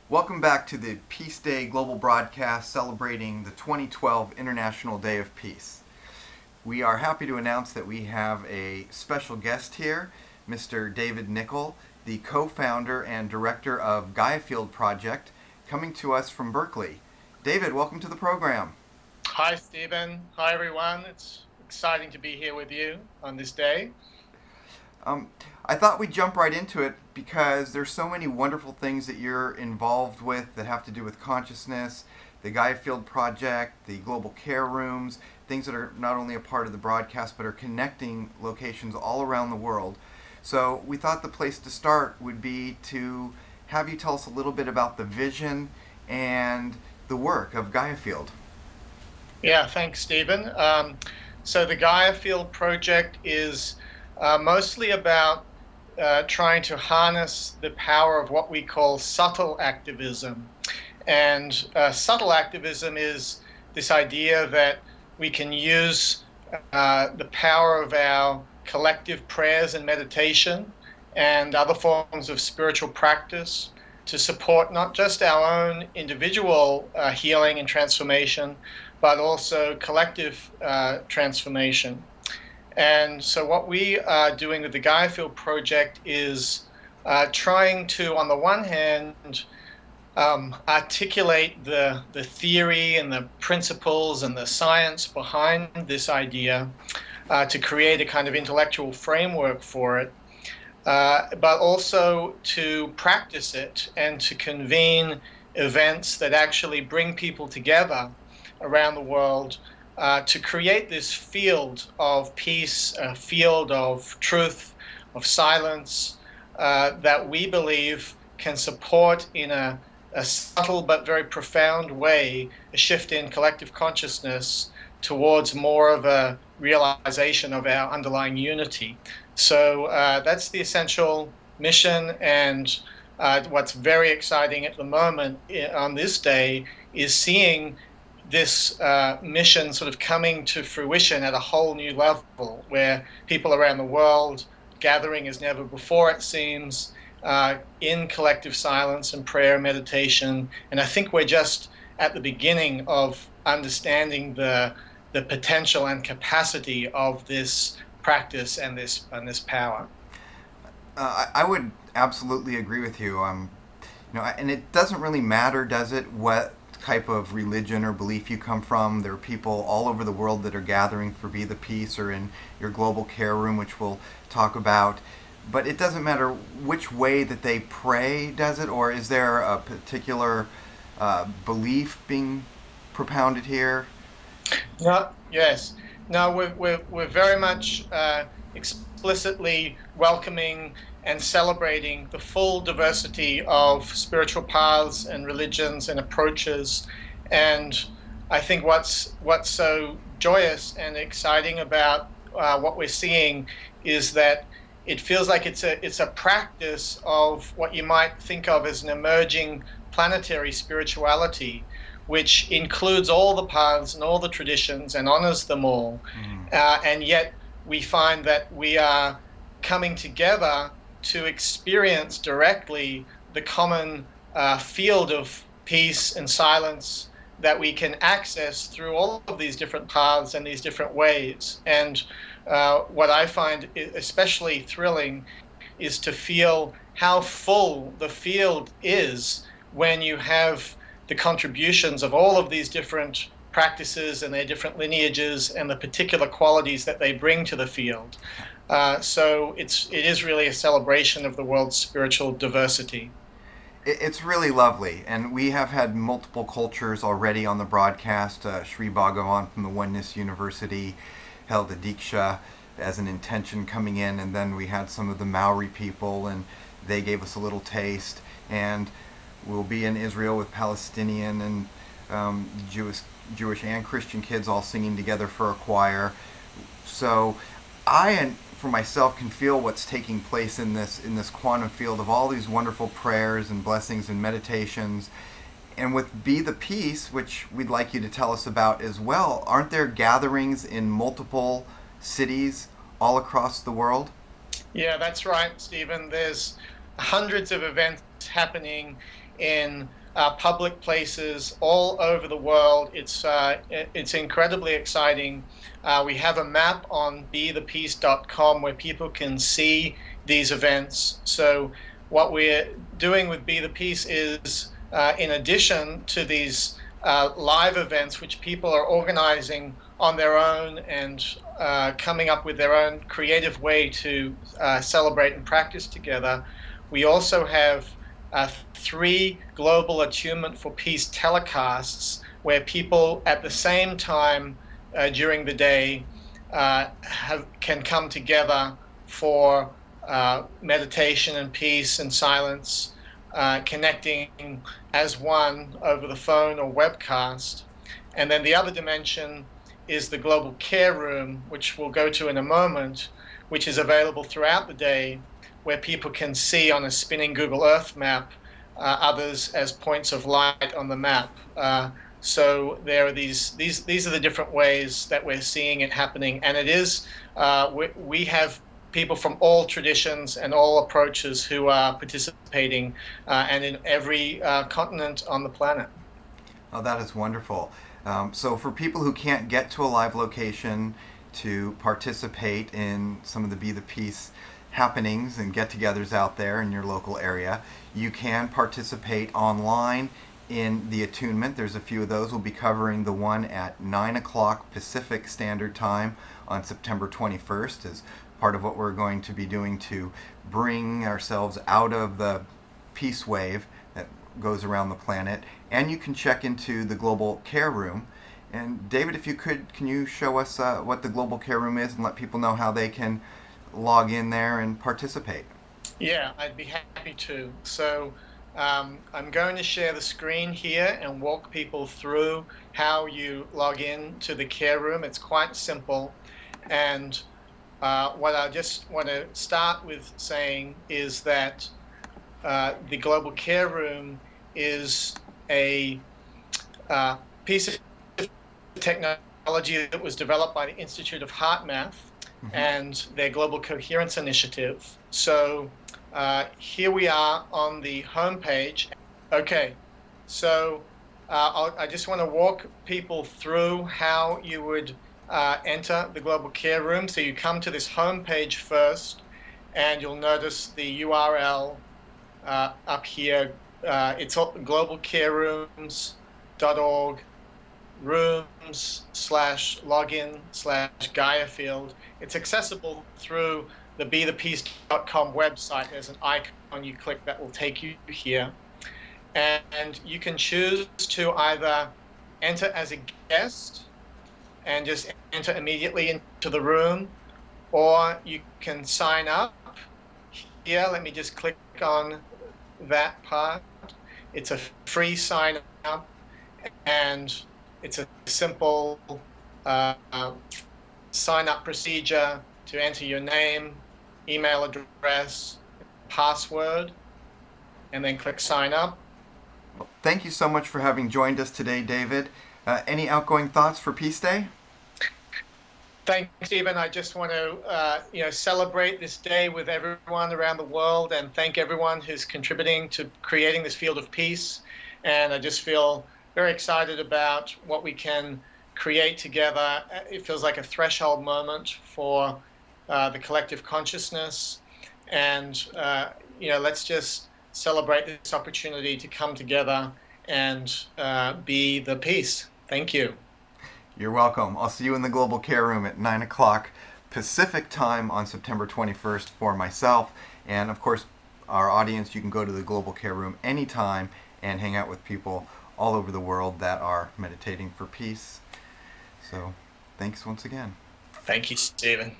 Welcome back to the Peace Day Global Broadcast celebrating the 2012 International Day of Peace. We are happy to announce that we have a special guest here, Mr. David Nicol, the co-founder and director of GaiaField project, coming to us from Berkeley. David, welcome to the program. Hi, Stephen. Hi, everyone. It's exciting to be here with you on this day. Um, I thought we'd jump right into it because there's so many wonderful things that you're involved with that have to do with consciousness, the GaiaField project, the global care rooms, things that are not only a part of the broadcast but are connecting locations all around the world. So we thought the place to start would be to have you tell us a little bit about the vision and the work of GaiaField. Yeah, thanks, Stephen. So the GaiaField project is mostly about trying to harness the power of what we call subtle activism. And subtle activism is this idea that we can use the power of our collective prayers and meditation and other forms of spiritual practice to support not just our own individual healing and transformation, but also collective transformation. And so, what we are doing with the GaiaField project is trying to, on the one hand, articulate the theory and the principles and the science behind this idea to create a kind of intellectual framework for it, but also to practice it and to convene events that actually bring people together around the world to create this field of peace, a field of truth, of silence that we believe can support in a subtle but very profound way a shift in collective consciousness towards more of a realization of our underlying unity. So that's the essential mission, and what's very exciting at the moment on this day is seeing this mission sort of coming to fruition at a whole new level, where people around the world gathering as never before, it seems, in collective silence and prayer, meditation. And I think we're just at the beginning of understanding the potential and capacity of this practice and this power. I would absolutely agree with you. And it doesn't really matter, does it, what type of religion or belief you come from. There are people all over the world that are gathering for Be the Peace or in your global care room, which we'll talk about. But it doesn't matter which way that they pray, does it? Or is there a particular belief being propounded here? No, yes. No, we're very much explicitly welcoming and celebrating the full diversity of spiritual paths and religions and approaches. And I think what's so joyous and exciting about what we're seeing is that it feels like it's a practice of what you might think of as an emerging planetary spirituality, which includes all the paths and all the traditions and honors them all. Mm. And yet we find that we are coming together to experience directly the common field of peace and silence that we can access through all of these different paths and these different ways. And what I find especially thrilling is to feel how full the field is when you have the contributions of all of these different practices and their different lineages and the particular qualities that they bring to the field. So it is really a celebration of the world's spiritual diversity. It's really lovely, and we have had multiple cultures already on the broadcast. Sri Bhagavan from the Oneness University held a Diksha as an intention coming in, and then we had some of the Maori people, and they gave us a little taste. And we'll be in Israel with Palestinian and Jewish and Christian kids all singing together for a choir. So I, for myself, can feel what's taking place in this quantum field of all these wonderful prayers and blessings and meditations. And with Be the Peace, which we'd like you to tell us about as well, aren't there gatherings in multiple cities all across the world? Yeah, that's right, Stephen. There's hundreds of events happening in public places all over the world. It's incredibly exciting. We have a map on bethepeace.com where people can see these events. So what we're doing with Be the Peace is, in addition to these live events, which people are organizing on their own and coming up with their own creative way to celebrate and practice together, we also have three global attunement for peace telecasts where people at the same time during the day can come together for meditation and peace and silence, connecting as one over the phone or webcast. And then the other dimension is the global care room, which we'll go to in a moment, which is available throughout the day, where people can see on a spinning Google Earth map others as points of light on the map. So there are these are the different ways that we're seeing it happening, and it is we have people from all traditions and all approaches who are participating, and in every continent on the planet. Oh, that is wonderful. So for people who can't get to a live location to participate in some of the Be the Peace happenings and get-togethers out there in your local area, you can participate online in the attunement. There's a few of those. We'll be covering the one at 9 o'clock Pacific Standard Time on September 21st as part of what we're going to be doing to bring ourselves out of the peace wave that goes around the planet. And you can check into the Global Care Room. And David, if you could, can you show us what the Global Care Room is and let people know how they can log in there and participate? Yeah, I'd be happy to. So I'm going to share the screen here and walk people through how you log in to the care room. It's quite simple. And what I just want to start with saying is that the Global Care Room is a piece of technology that was developed by the Institute of Heart Math and their Global Coherence Initiative. So here we are on the home page. Okay, so I just want to walk people through how you would enter the Global Care Room. So you come to this home page first, and you'll notice the URL up here. It's globalcarerooms.org rooms/login/GaiaField. It's accessible through the bethepeace.com website. There's an icon you click that will take you here. And you can choose to either enter as a guest and just enter immediately into the room, or you can sign up here. Let me just click on that part. It's a free sign up, and it's a simple sign-up procedure to enter your name, email address, password, and then click sign up. Well, thank you so much for having joined us today, David. Any outgoing thoughts for Peace Day? Thanks, Stephen. I just want to celebrate this day with everyone around the world and thank everyone who's contributing to creating this field of peace. And I just feel very excited about what we can create together. It feels like a threshold moment for the collective consciousness. And, let's just celebrate this opportunity to come together and be the peace. Thank you. You're welcome. I'll see you in the Global Care Room at 9 o'clock Pacific Time on September 21st for myself. And, of course, our audience, you can go to the Global Care Room anytime and hang out with people all over the world that are meditating for peace. So, thanks once again. Thank you, Stephen.